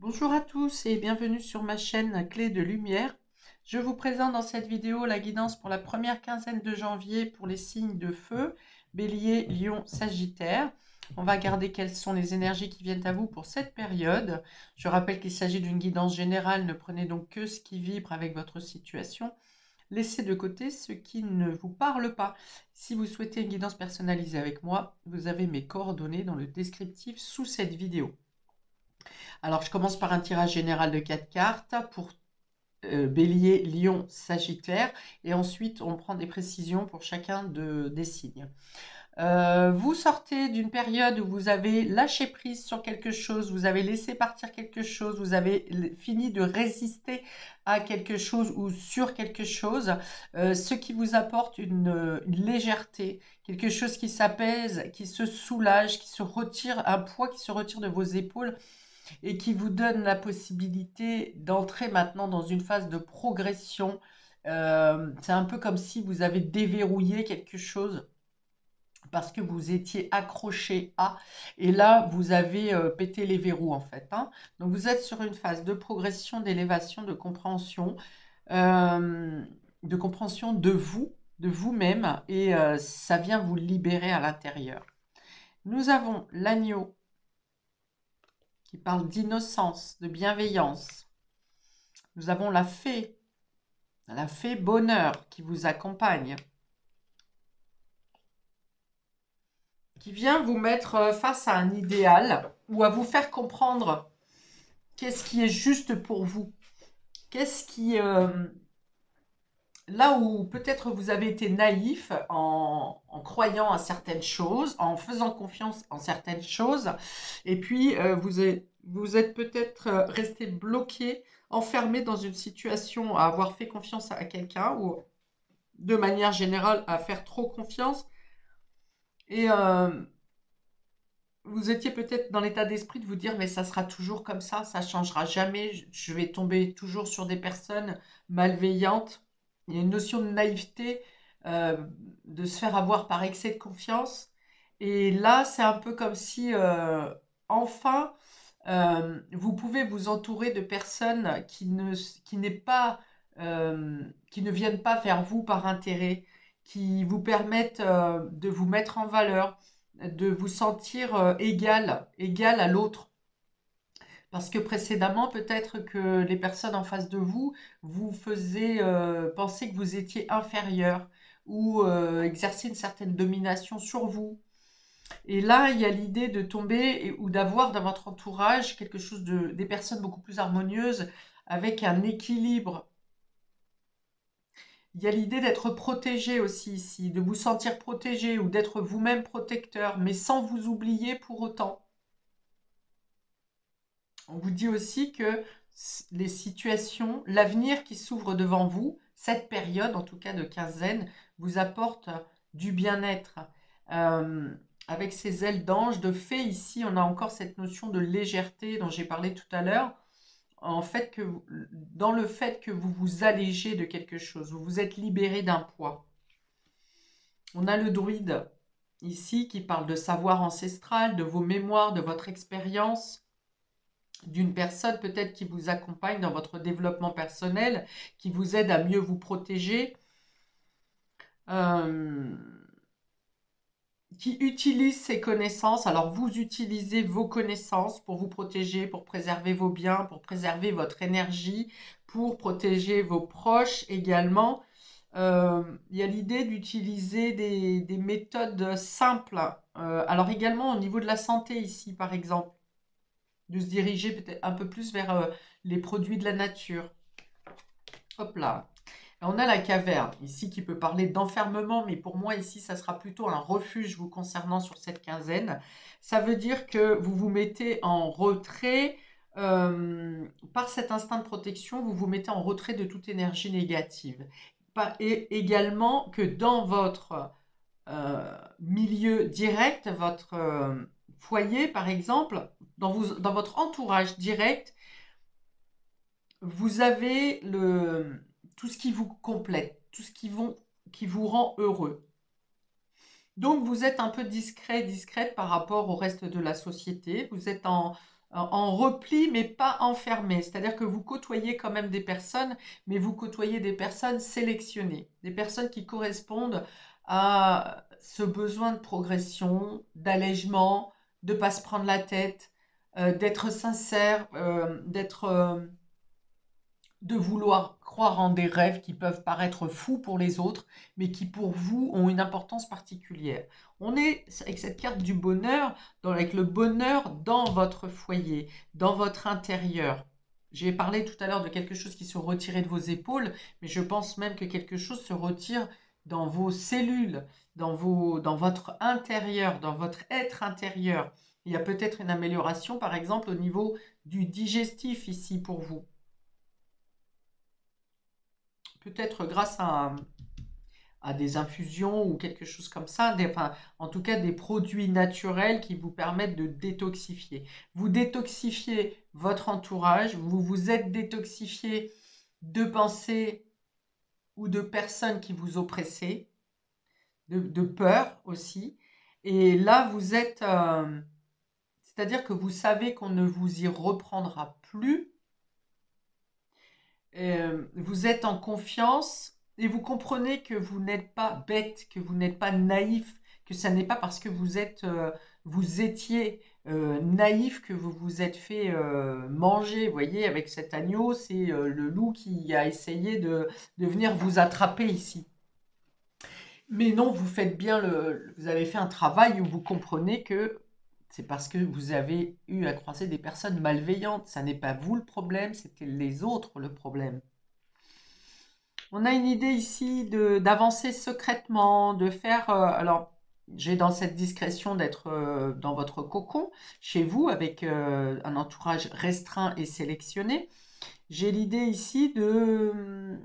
Bonjour à tous et bienvenue sur ma chaîne Clé de Lumière. Je vous présente dans cette vidéo la guidance pour la première quinzaine de janvier pour les signes de feu, Bélier, Lion, Sagittaire. On va regarder quelles sont les énergies qui viennent à vous pour cette période. Je rappelle qu'il s'agit d'une guidance générale, ne prenez donc que ce qui vibre avec votre situation. Laissez de côté ce qui ne vous parle pas. Si vous souhaitez une guidance personnalisée avec moi, vous avez mes coordonnées dans le descriptif sous cette vidéo. Alors, je commence par un tirage général de 4 cartes pour Bélier, Lion, Sagittaire. Et ensuite, on prend des précisions pour chacun des signes. Vous sortez d'une période où vous avez lâché prise sur quelque chose, vous avez laissé partir quelque chose, vous avez fini de résister à quelque chose ou sur quelque chose, ce qui vous apporte une légèreté, quelque chose qui s'apaise, qui se soulage, qui se retire, un poids qui se retire de vos épaules et qui vous donne la possibilité d'entrer maintenant dans une phase de progression. C'est un peu comme si vous avez déverrouillé quelque chose parce que vous étiez accroché à, et là, vous avez pété les verrous en fait. Donc, vous êtes sur une phase de progression, d'élévation, euh, de compréhension de vous, de vous-même, et ça vient vous libérer à l'intérieur. Nous avons l'agneau qui parle d'innocence, de bienveillance. Nous avons la fée bonheur qui vous accompagne, qui vient vous mettre face à un idéal ou à vous faire comprendre qu'est-ce qui est juste pour vous. Qu'est-ce qui... là où peut-être vous avez été naïf en croyant à certaines choses, en faisant confiance en certaines choses, et puis vous êtes peut-être resté bloqué, enfermé dans une situation à avoir fait confiance à quelqu'un ou de manière générale à faire trop confiance. Et vous étiez peut-être dans l'état d'esprit de vous dire mais ça sera toujours comme ça changera jamais, je vais tomber toujours sur des personnes malveillantes. Il y a une notion de naïveté, euh, de se faire avoir par excès de confiance. Et là, c'est un peu comme si enfin vous pouvez vous entourer de personnes qui ne viennent pas vers vous par intérêt, qui vous permettent de vous mettre en valeur, de vous sentir égal à l'autre. Parce que précédemment, peut-être que les personnes en face de vous vous faisaient penser que vous étiez inférieur ou exercer une certaine domination sur vous. Et là, il y a l'idée de tomber ou d'avoir dans votre entourage quelque chose des personnes beaucoup plus harmonieuses avec un équilibre. Il y a l'idée d'être protégé aussi ici, de vous sentir protégé ou d'être vous-même protecteur, mais sans vous oublier pour autant. On vous dit aussi que les situations, l'avenir qui s'ouvre devant vous, cette période en tout cas de quinzaine, vous apporte du bien-être. Euh, avec ces ailes d'ange, de fée, ici, on a encore cette notion de légèreté dont j'ai parlé tout à l'heure. En fait, dans le fait que vous vous allégez de quelque chose, vous vous êtes libéré d'un poids. On a le druide ici qui parle de savoir ancestral, de vos mémoires, de votre expérience, d'une personne peut-être qui vous accompagne dans votre développement personnel, qui vous aide à mieux vous protéger, euh, qui utilise ses connaissances. Alors vous utilisez vos connaissances pour vous protéger, pour préserver vos biens, pour préserver votre énergie, pour protéger vos proches également. Il y a l'idée d'utiliser des méthodes simples. Alors également au niveau de la santé ici par exemple, de se diriger peut-être un peu plus vers les produits de la nature. Hop là. On a la caverne ici qui peut parler d'enfermement, mais pour moi ici, ça sera plutôt un refuge vous concernant sur cette quinzaine. Ça veut dire que vous vous mettez en retrait, par cet instinct de protection, vous vous mettez en retrait de toute énergie négative. Et également que dans votre milieu direct, votre foyer par exemple, dans votre entourage direct, vous avez tout ce qui vous complète, tout ce qui vous rend heureux. Donc vous êtes un peu discret, discrète par rapport au reste de la société. Vous êtes en repli, mais pas enfermé. C'est-à-dire que vous côtoyez quand même des personnes, mais vous côtoyez des personnes sélectionnées, des personnes qui correspondent à ce besoin de progression, d'allègement, de ne pas se prendre la tête, d'être sincère, de vouloir croire en des rêves qui peuvent paraître fous pour les autres, mais qui pour vous ont une importance particulière. On est avec cette carte du bonheur, avec le bonheur dans votre foyer, dans votre intérieur. J'ai parlé tout à l'heure de quelque chose qui se retirait de vos épaules, mais je pense même que quelque chose se retire dans vos cellules, dans votre intérieur, dans votre être intérieur. Il y a peut-être une amélioration, par exemple, au niveau du digestif ici pour vous. Peut-être grâce à des infusions ou quelque chose comme ça, enfin, en tout cas des produits naturels qui vous permettent de détoxifier. Vous détoxifiez votre entourage, vous vous êtes détoxifié de pensées ou de personnes qui vous oppressaient, de peur aussi. Et là, vous êtes, c'est-à-dire que vous savez qu'on ne vous y reprendra plus. Vous êtes en confiance et vous comprenez que vous n'êtes pas bête, que vous n'êtes pas naïf, que ça n'est pas parce que vous étiez naïf que vous vous êtes fait manger. Vous voyez, avec cet agneau, c'est le loup qui a essayé de venir vous attraper ici. Mais non, vous faites bien vous avez fait un travail où vous comprenez que c'est parce que vous avez eu à croiser des personnes malveillantes. Ça n'est pas vous le problème, c'était les autres le problème. On a une idée ici d'avancer secrètement, de faire... alors, j'ai dans cette discrétion d'être dans votre cocon, chez vous, avec un entourage restreint et sélectionné. J'ai l'idée ici de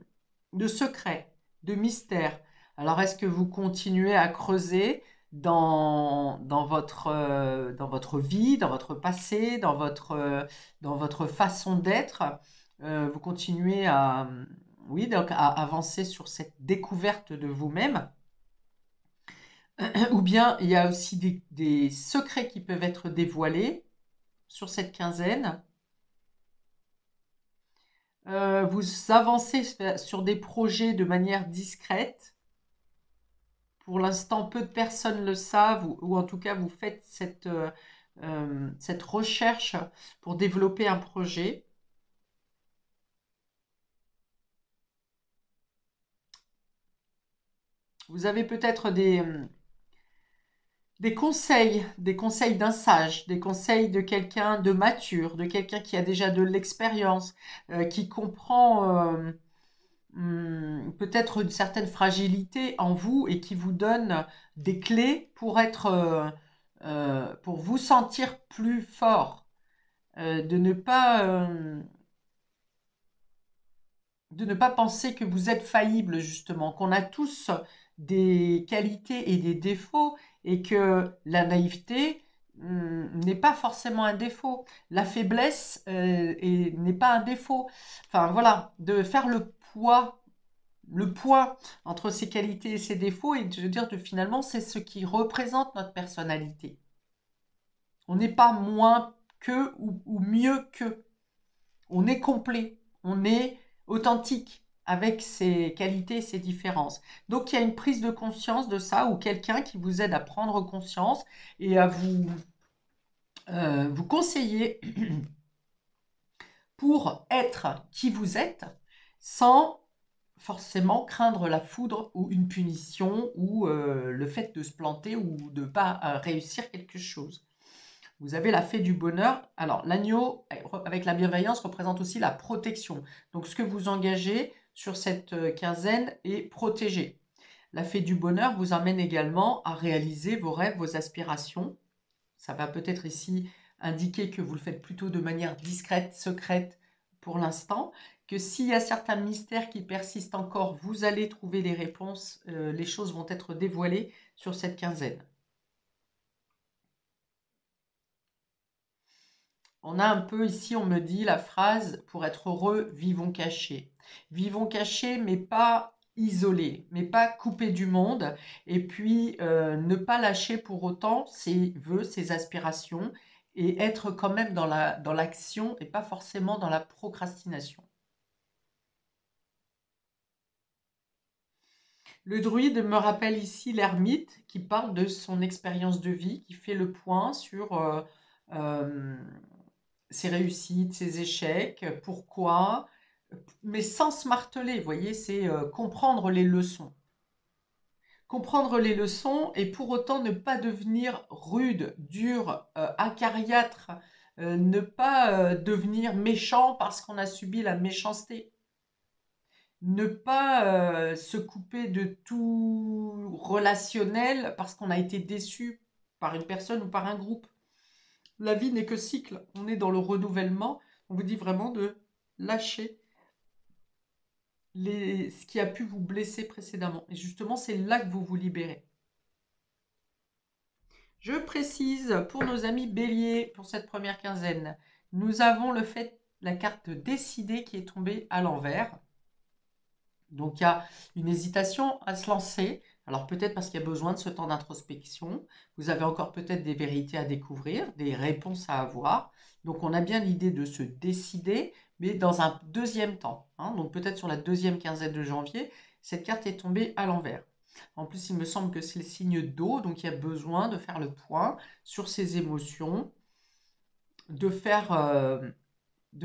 secret, de mystère. Alors, est-ce que vous continuez à creuser dans votre vie, dans votre passé, dans votre façon d'être? Vous continuez à, oui, donc à avancer sur cette découverte de vous-même. Ou bien il y a aussi des secrets qui peuvent être dévoilés sur cette quinzaine. Vous avancez sur des projets de manière discrète. Pour l'instant, peu de personnes le savent, ou en tout cas, vous faites cette recherche pour développer un projet. Vous avez peut-être des conseils d'un sage, des conseils de quelqu'un de mature, de quelqu'un qui a déjà de l'expérience, qui comprend peut-être une certaine fragilité en vous et qui vous donne des clés pour pour vous sentir plus fort, de ne pas penser que vous êtes faillible justement, qu'on a tous des qualités et des défauts et que la naïveté n'est pas forcément un défaut. La faiblesse n'est pas un défaut. Enfin voilà, de faire le poids entre ses qualités et ses défauts et de dire que finalement c'est ce qui représente notre personnalité. On n'est pas moins que ou mieux que. On est complet, on est authentique avec ses qualités et ses différences. Donc il y a une prise de conscience de ça ou quelqu'un qui vous aide à prendre conscience et à vous conseiller pour être qui vous êtes sans forcément craindre la foudre ou une punition ou le fait de se planter ou de ne pas réussir quelque chose. Vous avez la fée du bonheur. Alors, l'agneau, avec la bienveillance, représente aussi la protection. Donc, ce que vous engagez sur cette quinzaine est protégé. La fée du bonheur vous amène également à réaliser vos rêves, vos aspirations. Ça va peut-être ici indiquer que vous le faites plutôt de manière discrète, secrète pour l'instant, que s'il y a certains mystères qui persistent encore, vous allez trouver les réponses, les choses vont être dévoilées sur cette quinzaine. On a un peu ici, on me dit la phrase « pour être heureux, vivons cachés ». Vivons cachés, mais pas isolés, mais pas coupés du monde. Et puis, ne pas lâcher pour autant ses vœux, ses aspirations et être quand même dans l'action et pas forcément dans la procrastination. Le druide me rappelle ici l'ermite qui parle de son expérience de vie, qui fait le point sur euh, ses réussites, ses échecs, pourquoi, mais sans se marteler, vous voyez, c'est comprendre les leçons. Comprendre les leçons et pour autant ne pas devenir rude, dur, acariâtre, ne pas devenir méchant parce qu'on a subi la méchanceté. Ne pas se couper de tout relationnel parce qu'on a été déçu par une personne ou par un groupe. La vie n'est que cycle, on est dans le renouvellement. On vous dit vraiment de lâcher ce qui a pu vous blesser précédemment. Et justement, c'est là que vous vous libérez. Je précise pour nos amis béliers, pour cette première quinzaine, nous avons la carte de décider qui est tombée à l'envers. Donc il y a une hésitation à se lancer. Alors peut-être parce qu'il y a besoin de ce temps d'introspection. Vous avez encore peut-être des vérités à découvrir, des réponses à avoir. Donc on a bien l'idée de se décider, mais dans un deuxième temps. Donc peut-être sur la deuxième quinzaine de janvier, cette carte est tombée à l'envers. En plus, il me semble que c'est le signe d'eau, donc il y a besoin de faire le point sur ses émotions, de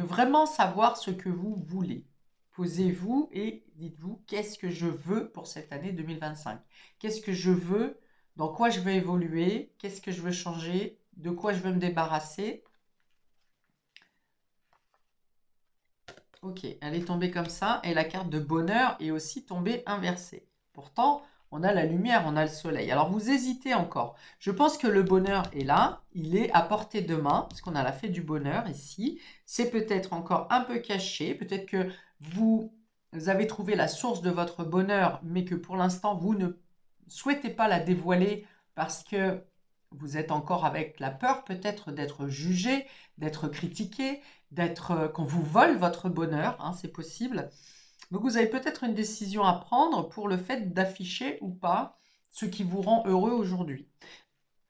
vraiment savoir ce que vous voulez. Posez-vous et dites-vous qu'est-ce que je veux pour cette année 2025? Qu'est-ce que je veux? Dans quoi je veux évoluer? Qu'est-ce que je veux changer? De quoi je veux me débarrasser? Ok, elle est tombée comme ça et la carte de bonheur est aussi tombée inversée. Pourtant, on a la lumière, on a le soleil. Alors vous hésitez encore. Je pense que le bonheur est là, il est à portée de main, parce qu'on a la fée du bonheur ici. C'est peut-être encore un peu caché, peut-être que vous avez trouvé la source de votre bonheur, mais que pour l'instant vous ne souhaitez pas la dévoiler parce que vous êtes encore avec la peur peut-être d'être jugé, d'être critiqué, qu'on vous vole votre bonheur, c'est possible. Donc vous avez peut-être une décision à prendre pour le fait d'afficher ou pas ce qui vous rend heureux aujourd'hui.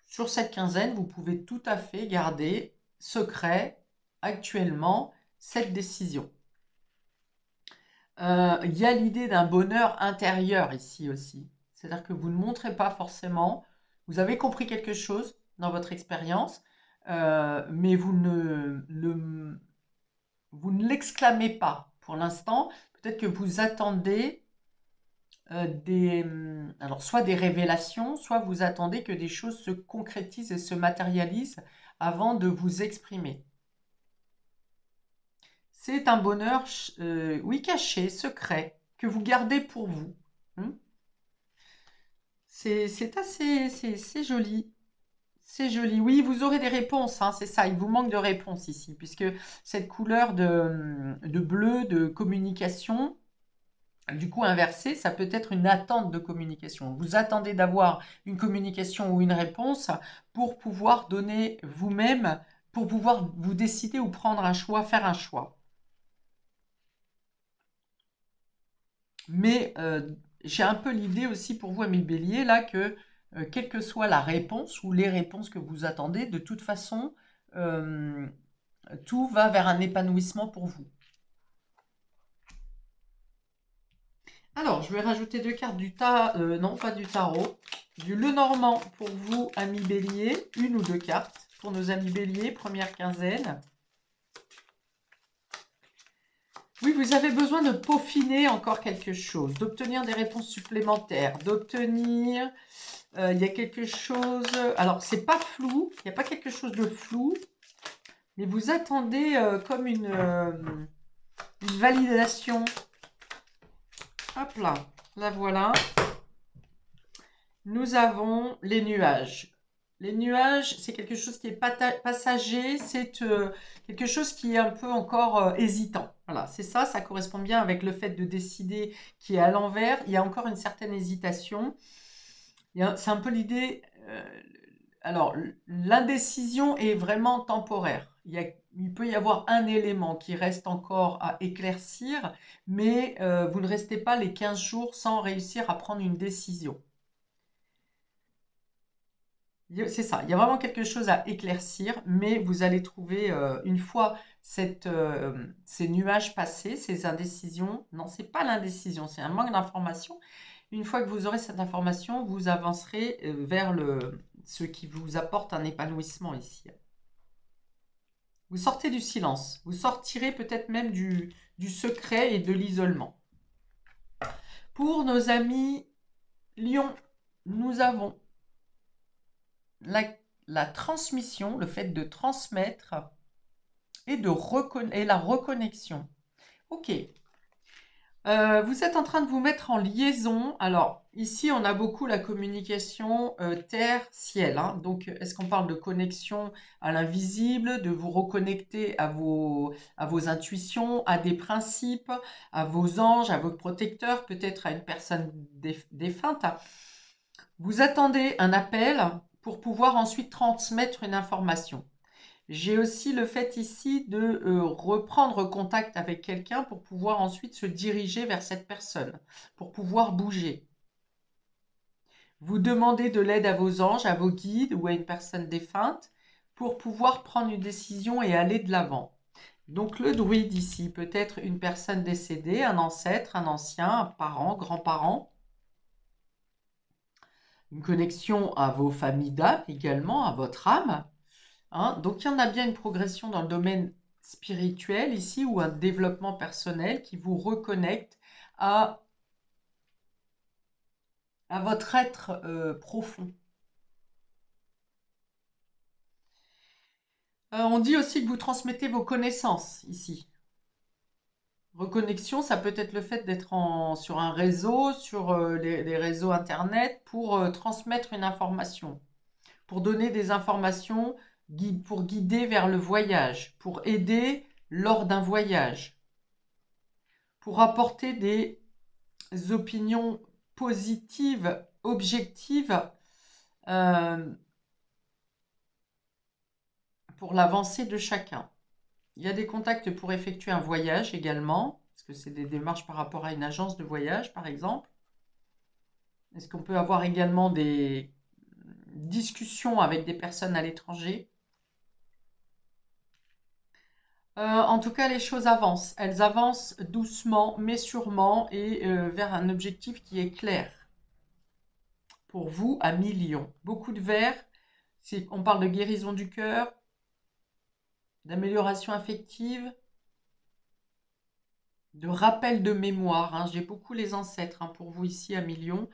Sur cette quinzaine, vous pouvez tout à fait garder secret actuellement cette décision. Il y a l'idée d'un bonheur intérieur ici aussi. C'est-à-dire que vous ne montrez pas forcément, vous avez compris quelque chose dans votre expérience, mais vous ne l'exclamez pas pour l'instant. Peut-être que vous attendez alors soit des révélations, soit vous attendez que des choses se concrétisent et se matérialisent avant de vous exprimer. C'est un bonheur, oui, caché, secret, que vous gardez pour vous. C'est c'est joli. C'est joli. Oui, vous aurez des réponses, c'est ça. Il vous manque de réponses ici, puisque cette couleur de bleu de communication, du coup inversée, ça peut être une attente de communication. Vous attendez d'avoir une communication ou une réponse pour pouvoir donner vous-même, pour pouvoir vous décider ou prendre un choix, faire un choix. Mais j'ai un peu l'idée aussi pour vous, amis Bélier, là, que quelle que soit la réponse ou les réponses que vous attendez, de toute façon, tout va vers un épanouissement pour vous. Alors, je vais rajouter deux cartes non pas du tarot, du Lenormand pour vous, amis Bélier, une ou deux cartes pour nos amis Bélier, première quinzaine. Oui, vous avez besoin de peaufiner encore quelque chose, d'obtenir des réponses supplémentaires, d'obtenir... il y a quelque chose... Alors, c'est pas flou, il n'y a pas quelque chose de flou, mais vous attendez comme une validation. Hop là, la voilà. Nous avons les nuages. Les nuages, c'est quelque chose qui est passager, c'est quelque chose qui est un peu encore hésitant. Voilà, c'est ça, ça correspond bien avec le fait de décider qui est à l'envers. Il y a encore une certaine hésitation. C'est un peu l'idée... alors, l'indécision est vraiment temporaire. Il peut y avoir un élément qui reste encore à éclaircir, mais vous ne restez pas les 15 jours sans réussir à prendre une décision. C'est ça, il y a vraiment quelque chose à éclaircir, mais vous allez trouver, une fois ces nuages passés, ces indécisions, non, c'est pas l'indécision, c'est un manque d'information. Une fois que vous aurez cette information, vous avancerez vers ce qui vous apporte un épanouissement ici. Vous sortez du silence, vous sortirez peut-être même du secret et de l'isolement. Pour nos amis Lion, nous avons la transmission, le fait de transmettre et la reconnexion. Ok. Vous êtes en train de vous mettre en liaison. Alors, ici, on a beaucoup la communication terre-ciel. Hein. Donc, est-ce qu'on parle de connexion à l'invisible, de vous reconnecter à vos intuitions, à des principes, à vos anges, à vos protecteurs, peut-être à une personne défunte. Vous attendez un appel pour pouvoir ensuite transmettre une information. J'ai aussi le fait ici de reprendre contact avec quelqu'un pour pouvoir ensuite se diriger vers cette personne, pour pouvoir bouger. Vous demandez de l'aide à vos anges, à vos guides ou à une personne défunte pour pouvoir prendre une décision et aller de l'avant. Donc le druide ici peut être une personne décédée, un ancêtre, un ancien, un parent, grand-parent. Une connexion à vos familles d'âme également, à votre âme. Hein. Donc il y en a bien une progression dans le domaine spirituel ici ou un développement personnel qui vous reconnecte à votre être profond. On dit aussi que vous transmettez vos connaissances ici. Reconnexion, ça peut être le fait d'être sur un réseau, sur les réseaux internet pour transmettre une information, pour donner des informations, pour guider vers le voyage, pour aider lors d'un voyage, pour apporter des opinions positives, objectives, pour l'avancée de chacun. Il y a des contacts pour effectuer un voyage également, parce que c'est des démarches par rapport à une agence de voyage, par exemple. Est-ce qu'on peut avoir également des discussions avec des personnes à l'étranger? En tout cas, les choses avancent. Elles avancent doucement, mais sûrement, et vers un objectif qui est clair. Pour vous, à millions. Beaucoup de verre. On parle de guérison du cœur, d'amélioration affective, de rappel de mémoire. Hein. J'ai beaucoup les ancêtres pour vous ici à millions.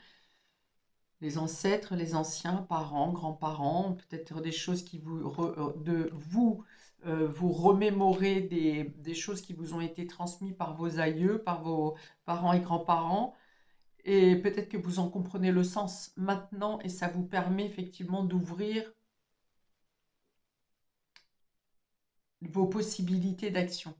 Les ancêtres, les anciens, parents, grands-parents, peut-être des choses qui vous remémorer des choses qui vous ont été transmises par vos aïeux, par vos parents et grands-parents. Et peut-être que vous en comprenez le sens maintenant et ça vous permet effectivement d'ouvrir vos possibilités d'action.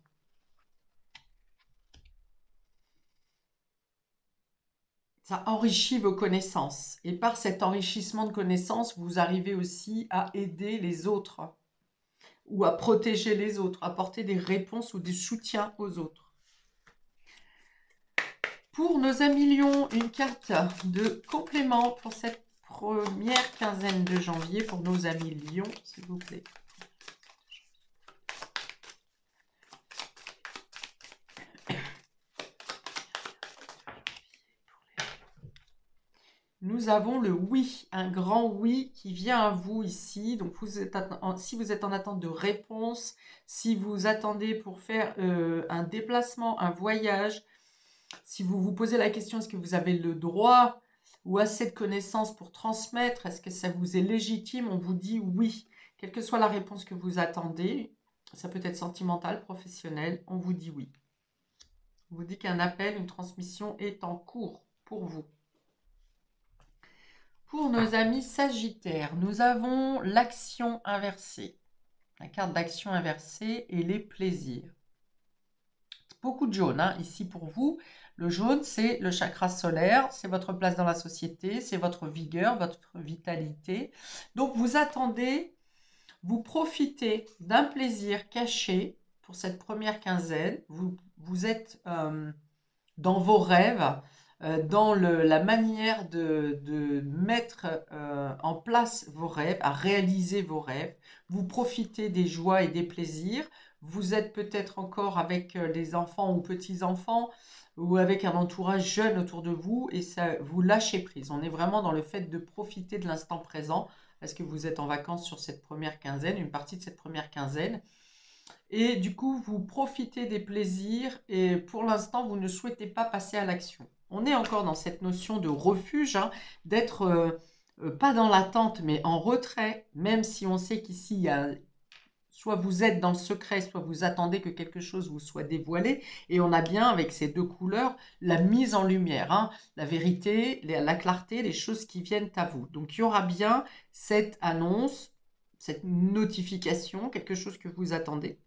Ça enrichit vos connaissances. Et par cet enrichissement de connaissances, vous arrivez aussi à aider les autres ou à protéger les autres, apporter des réponses ou des soutiens aux autres. Pour nos amis Lions, une carte de complément pour cette première quinzaine de janvier pour nos amis Lions, s'il vous plaît. Nous avons le oui, un grand oui qui vient à vous ici. Donc, si vous êtes en attente de réponse, si vous attendez pour faire un déplacement, un voyage, si vous vous posez la question, est-ce que vous avez le droit ou assez de connaissances pour transmettre? Est-ce que ça vous est légitime? On vous dit oui. Quelle que soit la réponse que vous attendez, ça peut être sentimental, professionnel, on vous dit oui. On vous dit qu'un appel, une transmission est en cours pour vous. Pour nos amis Sagittaires, nous avons l'action inversée. La carte d'action inversée et les plaisirs. Beaucoup de jaune ici pour vous. Le jaune, c'est le chakra solaire, c'est votre place dans la société, c'est votre vigueur, votre vitalité. Donc vous attendez, vous profitez d'un plaisir caché pour cette première quinzaine. Vous êtes dans vos rêves. dans la manière de mettre en place vos rêves, à réaliser vos rêves. Vous profitez des joies et des plaisirs. Vous êtes peut-être encore avec des enfants ou petits-enfants ou avec un entourage jeune autour de vous et ça, vous lâchez prise. On est vraiment dans le fait de profiter de l'instant présent parce que vous êtes en vacances sur cette première quinzaine, une partie de cette première quinzaine. Et du coup, vous profitez des plaisirs et pour l'instant, vous ne souhaitez pas passer à l'action. On est encore dans cette notion de refuge, hein, d'être pas dans l'attente, mais en retrait, même si on sait qu'ici, il y a, soit vous êtes dans le secret, soit vous attendez que quelque chose vous soit dévoilé. Et on a bien, avec ces deux couleurs, la mise en lumière, hein, la vérité, la clarté, les choses qui viennent à vous. Donc, il y aura bien cette annonce, cette notification, quelque chose que vous attendez.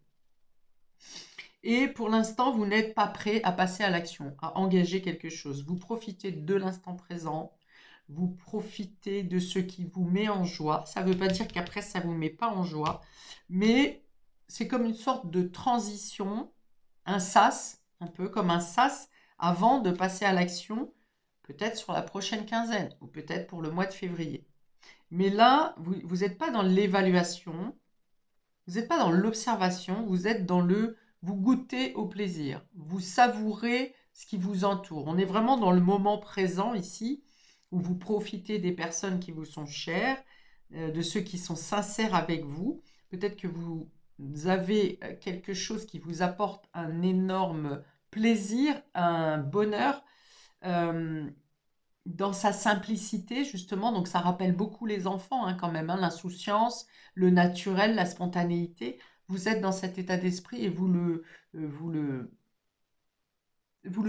Et pour l'instant, vous n'êtes pas prêt à passer à l'action, à engager quelque chose. Vous profitez de l'instant présent, vous profitez de ce qui vous met en joie. Ça ne veut pas dire qu'après, ça ne vous met pas en joie, mais c'est comme une sorte de transition, un sas, un peu comme un sas, avant de passer à l'action, peut-être sur la prochaine quinzaine, ou peut-être pour le mois de février. Mais là, vous n'êtes pas dans l'évaluation, vous n'êtes pas dans l'observation, vous êtes dans vous goûtez au plaisir, vous savourez ce qui vous entoure. On est vraiment dans le moment présent ici, où vous profitez des personnes qui vous sont chères, de ceux qui sont sincères avec vous. Peut-être que vous avez quelque chose qui vous apporte un énorme plaisir, un bonheur. Dans sa simplicité, justement, donc ça rappelle beaucoup les enfants quand même, hein, l'insouciance, le naturel, la spontanéité. Vous êtes dans cet état d'esprit et vous le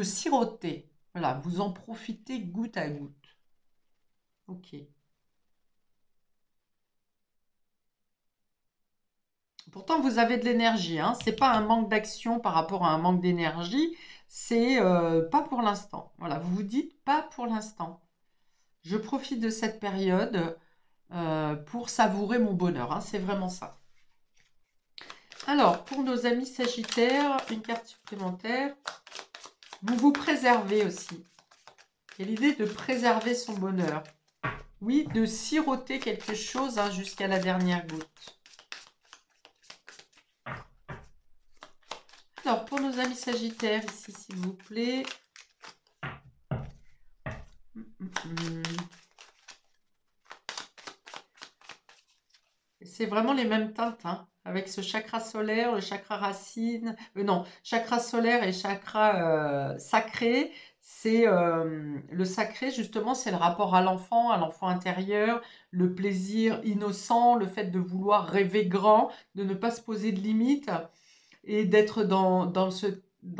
sirotez. Voilà, vous en profitez goutte à goutte. Ok. Pourtant, vous avez de l'énergie. Ce n'est pas un manque d'action par rapport à un manque d'énergie. C'est pas pour l'instant. Voilà, vous vous dites pas pour l'instant. Je profite de cette période pour savourer mon bonheur. C'est vraiment ça. Alors, pour nos amis Sagittaires, une carte supplémentaire. Vous vous préservez aussi. Il y a l'idée de préserver son bonheur. Oui, de siroter quelque chose jusqu'à la dernière goutte. Alors, pour nos amis Sagittaires, ici, s'il vous plaît. C'est vraiment les mêmes teintes, avec ce chakra solaire, le chakra racine, non, chakra solaire et chakra sacré. C'est le sacré, justement, c'est le rapport à l'enfant intérieur, le plaisir innocent, le fait de vouloir rêver grand, de ne pas se poser de limites et d'être dans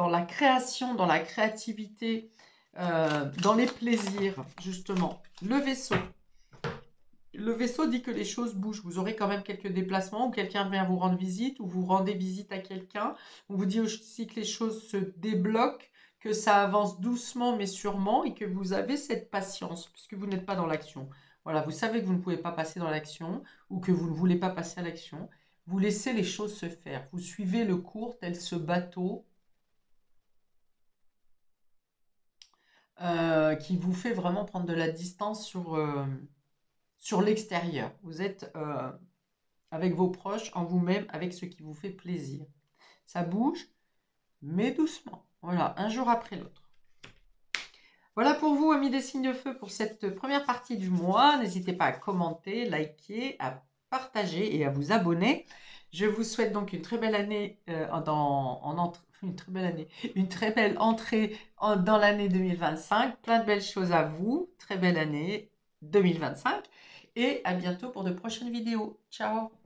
la création, dans la créativité, dans les plaisirs, justement. Le vaisseau. Le vaisseau dit que les choses bougent. Vous aurez quand même quelques déplacements où quelqu'un vient vous rendre visite ou vous rendez visite à quelqu'un. On vous dit aussi que les choses se débloquent, que ça avance doucement mais sûrement et que vous avez cette patience puisque vous n'êtes pas dans l'action. Voilà, vous savez que vous ne pouvez pas passer dans l'action ou que vous ne voulez pas passer à l'action. Vous laissez les choses se faire. Vous suivez le cours tel ce bateau qui vous fait vraiment prendre de la distance sur l'extérieur. Vous êtes avec vos proches, en vous-même, avec ce qui vous fait plaisir. Ça bouge, mais doucement. Voilà, un jour après l'autre. Voilà pour vous, amis des signes de feu, pour cette première partie du mois. N'hésitez pas à commenter, liker, à partager et à vous abonner. Je vous souhaite donc une très belle année une très belle entrée dans l'année 2025. Plein de belles choses à vous. Très belle année 2025. Et à bientôt pour de prochaines vidéos. Ciao!